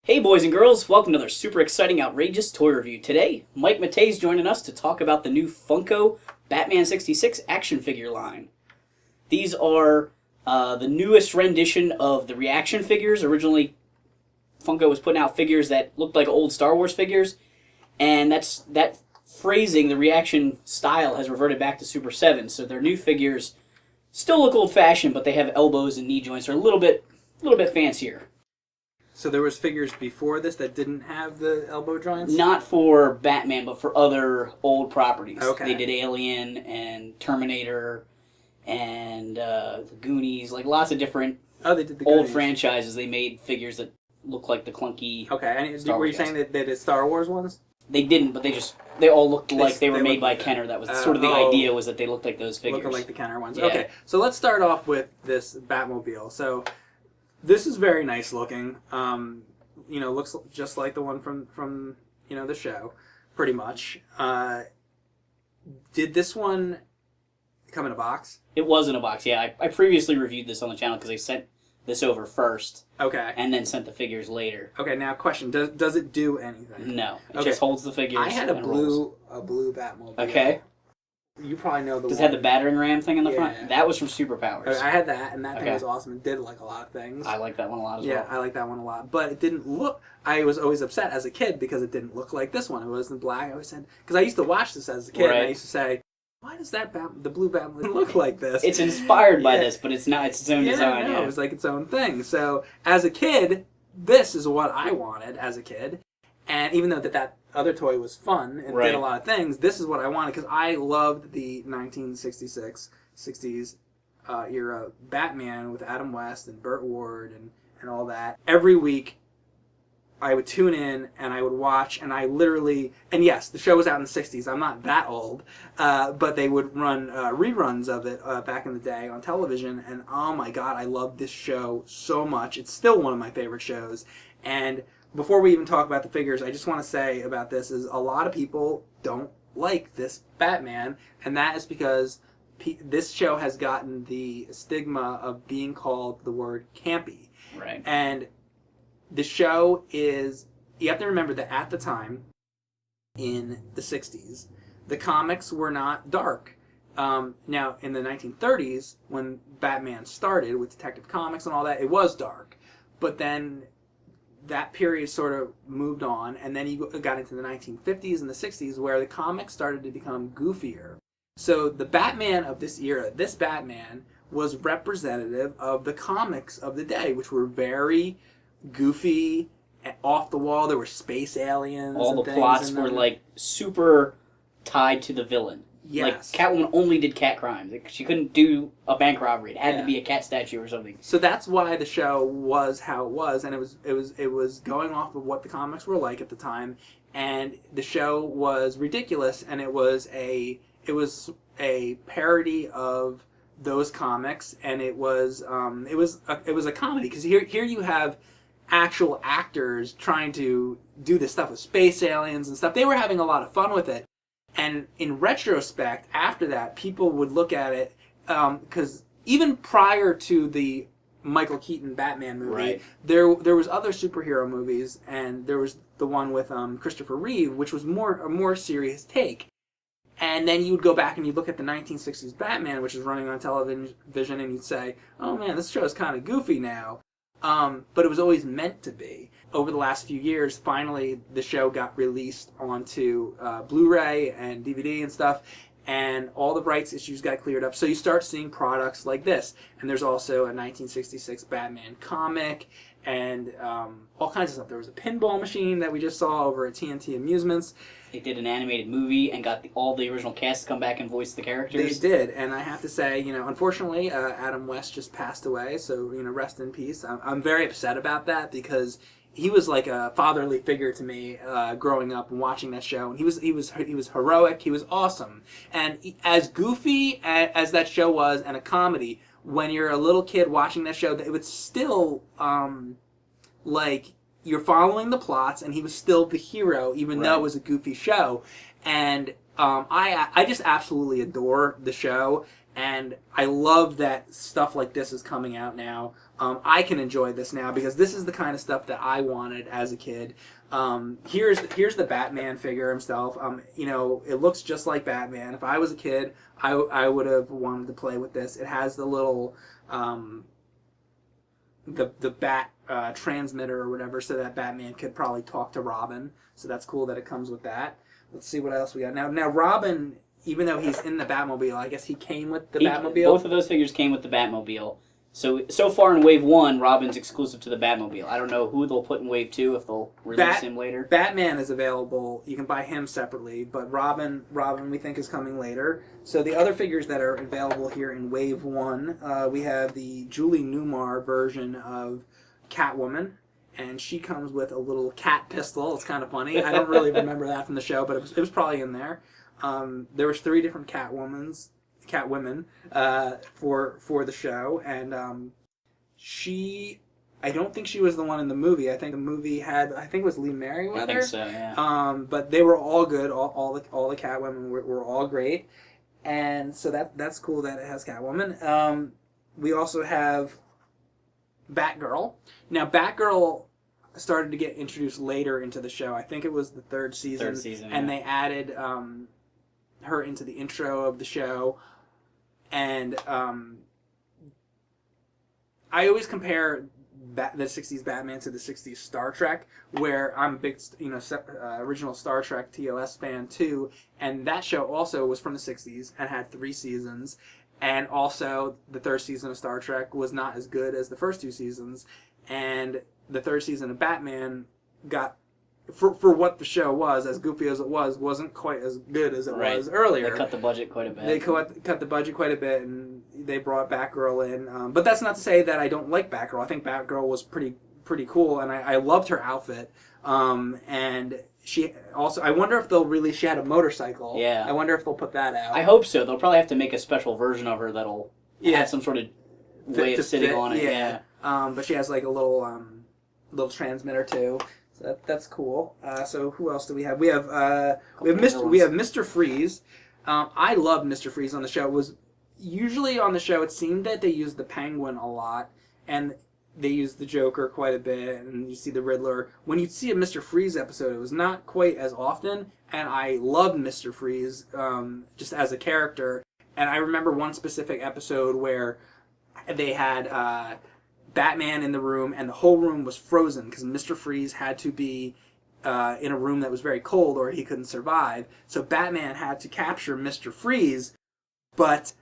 Hey boys and girls, welcome to another super exciting, outrageous toy review. Today, Mike Matei is joining us to talk about the new Funko Batman 66 action figure line. These are the newest rendition of the reaction figures. Originally, Funko was putting out figures that looked like old Star Wars figures, and that phrasing, the reaction style, has reverted back to Super 7. So their new figures still look old-fashioned, but they have elbows and knee joints. They're a little bit fancier. So there was figures before this that didn't have the elbow joints? Not for Batman, but for other old properties. Okay. They did Alien and Terminator and the Goonies, like lots of different they did the old Goonies. franchises. They made figures that look like the clunky. Okay, and Star were you Wars saying that they did Star Wars ones? They didn't, but they all looked like they were made by looked like Kenner. That was sort of the idea, was that they looked like those figures. Looking like the Kenner ones. Yeah. Okay, so let's start off with this Batmobile. So this is very nice looking. Looks just like the one from the show, pretty much. Did this one come in a box? It was in a box, yeah. I previously reviewed this on the channel because they sent this over first. Okay. And then sent the figures later. Okay, now question, does it do anything? No. It Okay. just holds the figures. I had a and rolls. blue Batmobile. Okay. You probably know the Does it one. have the battering ram thing in the Yeah. front? That was from Superpowers. I had that, and that thing Okay. was awesome. It did like a lot of things. I like that one a lot as Yeah, well. I like that one a lot. But it didn't look... I was always upset as a kid because it didn't look like this one. It wasn't black. I always said... Because I used to watch this as a kid, and I Right. used to say, why does the blue Batman look like this? It's inspired by Yeah. this, but it's not. It's its own design. No, Yeah, it was like its own thing. So, as a kid, this is what I wanted as a kid. And even though that other toy was fun and Right. did a lot of things, this is what I wanted because I loved the 1960s era Batman with Adam West and Burt Ward and all that. Every week, I would tune in and I would watch, and I literally... And yes, the show was out in the 60s. I'm not that old. But they would run reruns of it back in the day on television, and oh my god, I loved this show so much. It's still one of my favorite shows. And before we even talk about the figures, I just want to say about this is a lot of people don't like this Batman, and that is because this show has gotten the stigma of being called the word campy. right. And the show is... You have to remember that at the time, in the 60s, the comics were not dark. Now, in the 1930s, when Batman started with Detective Comics and all that, it was dark. But then that period sort of moved on, and then you got into the 1950s and the 60s, where the comics started to become goofier. So the Batman of this era, this Batman, was representative of the comics of the day, which were very goofy, off the wall. There were space aliens. All and the things plots in were them. like super tied to the villain. Yes. Like Catwoman only did cat crimes. Like, she couldn't do a bank robbery. It had Yeah. to be a cat statue or something. So that's why the show was how it was, and it was going off of what the comics were like at the time, and the show was ridiculous, and it was a parody of those comics, and it was a comedy, because here you have actual actors trying to do this stuff with space aliens and stuff. They were having a lot of fun with it. And in retrospect, after that, people would look at it, because even prior to the Michael Keaton Batman movie, Right. there was other superhero movies, and there was the one with Christopher Reeve, which was a more serious take. And then you would go back and you'd look at the 1960s Batman, which is running on television, and you'd say, oh man, this show is kind of goofy now. But it was always meant to be. Over the last few years, finally, the show got released onto Blu-ray and DVD and stuff, and all the rights issues got cleared up. So you start seeing products like this. And there's also a 1966 Batman comic, and all kinds of stuff. There was a pinball machine that we just saw over at TNT Amusements. They did an animated movie and got all the original cast to come back and voice the characters. They did, and I have to say, unfortunately, Adam West just passed away, so, rest in peace. I'm very upset about that, because he was like a fatherly figure to me growing up and watching that show, and he was heroic, he was awesome. And as goofy as that show was, and a comedy, when you're a little kid watching that show, it was still, you're following the plots, and he was still the hero, even though it was a goofy show. And I just absolutely adore the show, and I love that stuff like this is coming out now. I can enjoy this now because this is the kind of stuff that I wanted as a kid. Here's the Batman figure himself. It looks just like Batman. If I was a kid, I would have wanted to play with this. It has the little the bat transmitter or whatever, so that Batman could probably talk to Robin. So that's cool that it comes with that. Let's see what else we got. Now Robin, even though he's in the Batmobile, I guess he came with the Batmobile. Both of those figures came with the Batmobile. So far in Wave 1, Robin's exclusive to the Batmobile. I don't know who they'll put in Wave 2, if they'll release him later. Batman is available. You can buy him separately, but Robin we think is coming later. So the other figures that are available here in Wave 1, we have the Julie Newmar version of Catwoman, and she comes with a little cat pistol. It's kind of funny. I don't really remember that from the show, but it was probably in there. There was 3 different Catwomen for the show, and I don't think she was the one in the movie. I think the movie I think it was Lee Merriweather. I think so, yeah. But they were all good. All the Catwomen were all great, and so that's cool that it has Catwoman. We also have Batgirl. Now Batgirl started to get introduced later into the show. I think it was the third season, and they added her into the intro of the show. And I always compare the 60s Batman to the 60s Star Trek, where I'm a big, original Star Trek TOS fan too, and that show also was from the 60s and had 3 seasons, and also the 3rd season of Star Trek was not as good as the first 2 seasons, and the 3rd season of Batman got, for what the show was, as goofy as it was, wasn't quite as good as it was earlier. They cut the budget quite a bit. They cut the budget quite a bit, and they brought Batgirl in. But that's not to say that I don't like Batgirl. I think Batgirl was pretty cool, and I loved her outfit. And she also, I wonder if she had a motorcycle. Yeah. I wonder if they'll put that out. I hope so. They'll probably have to make a special version of her that'll have some sort of way of sitting on it. Yeah. But she has like a little transmitter too. So that's cool. So who else do we have? We have Mr. Freeze. I love Mr. Freeze on the show. It was usually on the show. It seemed that they used the Penguin a lot, and they used the Joker quite a bit, and you see the Riddler. When you see a Mr. Freeze episode, it was not quite as often, and I loved Mr. Freeze just as a character. And I remember one specific episode where they had Batman in the room, and the whole room was frozen because Mr. Freeze had to be in a room that was very cold or he couldn't survive. So Batman had to capture Mr. Freeze, but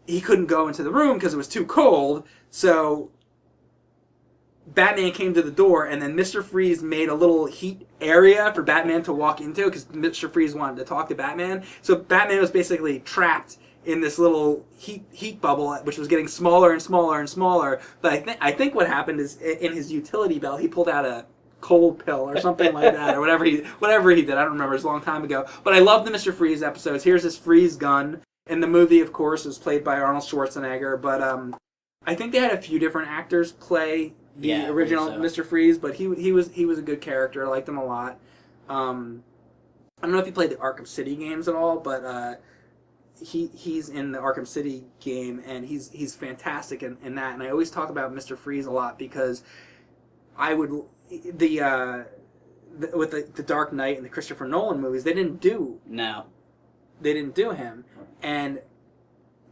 he couldn't go into the room because it was too cold. So Batman came to the door, and then Mr. Freeze made a little heat area for Batman to walk into because Mr. Freeze wanted to talk to Batman. So Batman was basically trapped in this little heat bubble, which was getting smaller and smaller and smaller. But I think what happened is, in his utility belt, he pulled out a cold pill or something like that, or whatever he did. I don't remember. It was a long time ago. But I love the Mr. Freeze episodes. Here's his freeze gun. In the movie, of course, it was played by Arnold Schwarzenegger. But I think they had a few different actors play the original Mr. Freeze. But he was a good character. I liked him a lot. I don't know if you played the Arkham City games at all, but he's in the Arkham City game, and he's fantastic in that. And I always talk about Mr. Freeze a lot because with the Dark Knight and the Christopher Nolan movies, they didn't do him, and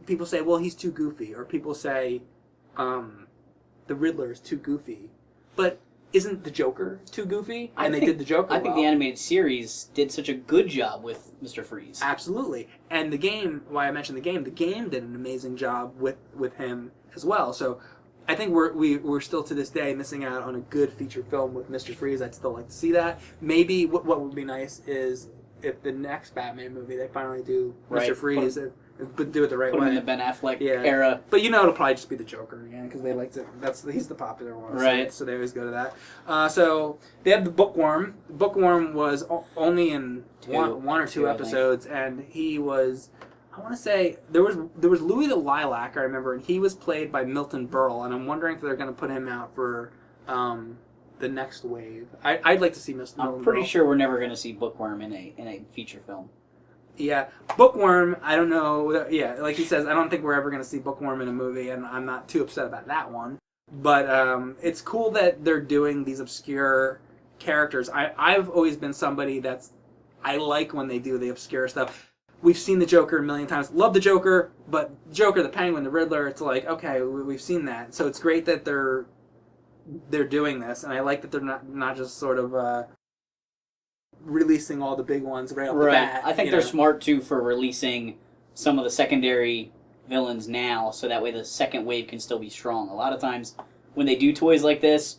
people say, well, he's too goofy, or people say the Riddler is too goofy, but isn't the Joker too goofy? And they did the Joker I think the animated series did such a good job with Mr. Freeze. Absolutely. And the game, why I mentioned the game did an amazing job with him as well. So I think we're still to this day missing out on a good feature film with Mr. Freeze. I'd still like to see that. Maybe what would be nice is if the next Batman movie they finally do Mr. Freeze, but do it the right way. Put him in the Ben Affleck era. But it'll probably just be the Joker again because they like to. He's the popular one, right? So they always go to that. So they have the Bookworm. The Bookworm was only in one or two episodes, and he was. I want to say there was Louis the Lilac, I remember, and he was played by Milton Berle, and I'm wondering if they're going to put him out for the next wave. I'd like to see Milton Berle. I'm pretty sure we're never going to see Bookworm in a feature film. Yeah, Bookworm. I don't know. Yeah, like he says, I don't think we're ever going to see Bookworm in a movie, and I'm not too upset about that one. But it's cool that they're doing these obscure characters. I've always been somebody I like when they do the obscure stuff. We've seen the Joker a million times. Love the Joker, but Joker, the Penguin, the Riddler, it's like, okay, we've seen that. So it's great that they're doing this, and I like that they're not just sort of releasing all the big ones right off the bat. I think they're smart, too, for releasing some of the secondary villains now, so that way the second wave can still be strong. A lot of times, when they do toys like this,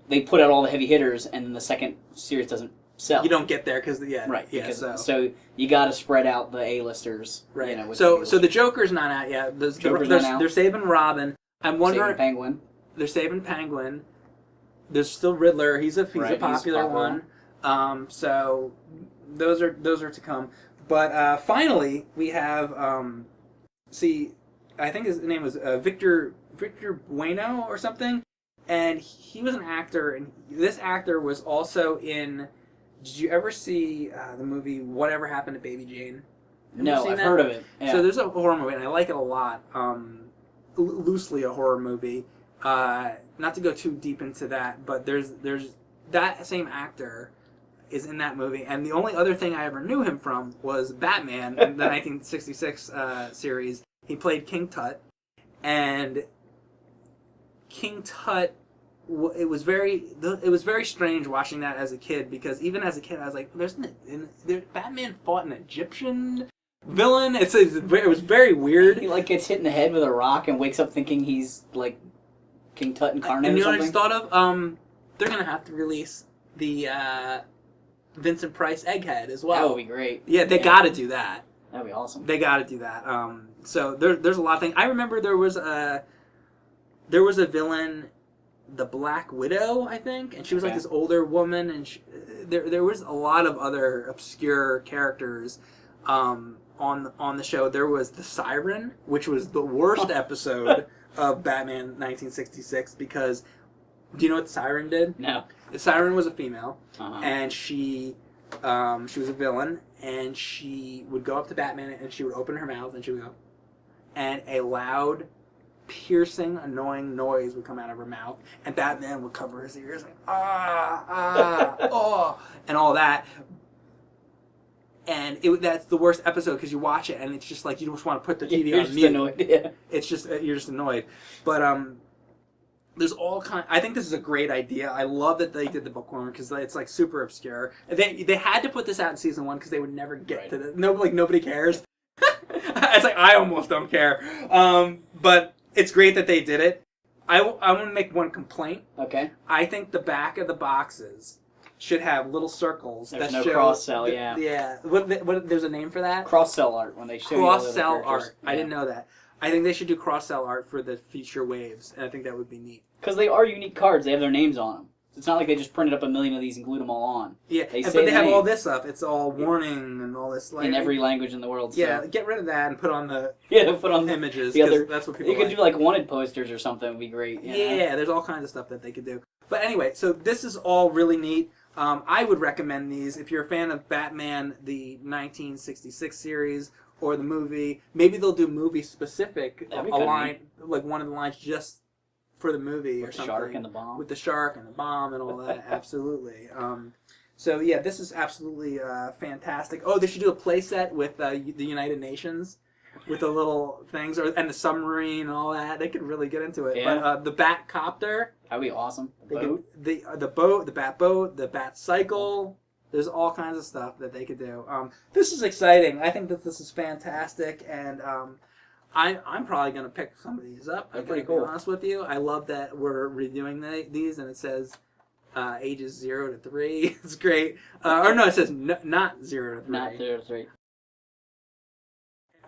they put out all the heavy hitters, and then the second series doesn't sell. You don't get there because so you got to spread out the A-listers. Right. So the Joker's not out yet. They're saving Robin. I'm wondering. Saving Penguin. They're saving Penguin. There's still Riddler. He's a popular one. So those are to come. But finally we have I think his name was Victor Buono or something, and he was an actor, and this actor was also in. Did you ever see the movie Whatever Happened to Baby Jane? No, I've heard of it. Yeah. So there's a horror movie, and I like it a lot. Loosely a horror movie. Not to go too deep into that, but there's that same actor is in that movie, and the only other thing I ever knew him from was Batman in the 1966 series. He played King Tut, and King Tut. It was very strange watching that as a kid, because even as a kid I was like, Batman fought an Egyptian villain. It was very weird. He gets hit in the head with a rock and wakes up thinking he's like King Tut incarnate. And you know what I just thought of? They're gonna have to release the Vincent Price Egghead as well. That would be great. Yeah, they got to do that. That'd be awesome. They got to do that. So there's a lot of things. I remember there was a villain, the Black Widow, I think, and she was like this older woman, and there was a lot of other obscure characters on the show. There was the Siren, which was the worst episode of Batman 1966, because do you know what the Siren did? No. The Siren was a female, and she was a villain, and she would go up to Batman, and she would open her mouth, and she would go, and a loud, piercing, annoying noise would come out of her mouth, and Batman would cover his ears like oh, and all that. And that's the worst episode, because you watch it and it's just like you just want to put the TV on mute. Annoyed. Yeah. It's just you're just annoyed. But there's all kind. I think this is a great idea. I love that they did the Bookworm, because it's like super obscure. They had to put this out in season 1 because they would never get to the nobody cares. It's like I almost don't care. But it's great that they did it. I want to make one complaint. Okay. I think the back of the boxes should have little circles that show cross-sell, yeah. Yeah. What, there's a name for that? Cross-sell art, when they show cross-sell art. Yeah. I didn't know that. I think they should do cross-sell art for the future waves, and I think that would be neat. Because they are unique cards. They have their names on them. It's not like they just printed up a million of these and glued them all on. Yeah, but they have all this up. It's all warning and all this. In every language in the world. So. Yeah, get rid of that and put on the images. The other, that's what people You could do wanted posters or something. Would be great. Yeah, there's all kinds of stuff that they could do. But anyway, so this is all really neat. I would recommend these if you're a fan of Batman, the 1966 series, or the movie. Maybe they'll do movie specific, a line, like one of the lines just for the movie or something. With the shark and the bomb. With the shark and the bomb and all that. Absolutely. So yeah, this is absolutely fantastic. Oh, they should do a play set with the United Nations, with the little things, and the submarine and all that. They could really get into it. Yeah. But the Batcopter. That'd be awesome. The boat, the Bat boat, the Bat cycle. There's all kinds of stuff that they could do. This is exciting. I think that this is fantastic, and I'm probably going to pick some of these up. They're pretty cool. To be honest with you, I love that we're reviewing these, and it says ages 0 to 3. It's great. Or no, it says not 0 to 3. Not 0 to 3.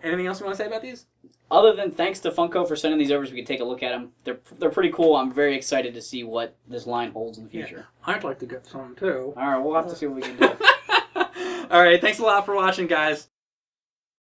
Anything else you want to say about these? Other than thanks to Funko for sending these over so we could take a look at them. They're pretty cool. I'm very excited to see what this line holds in the future. Yeah, I'd like to get some too. All right, we'll have to see what we can do. All right, thanks a lot for watching, guys.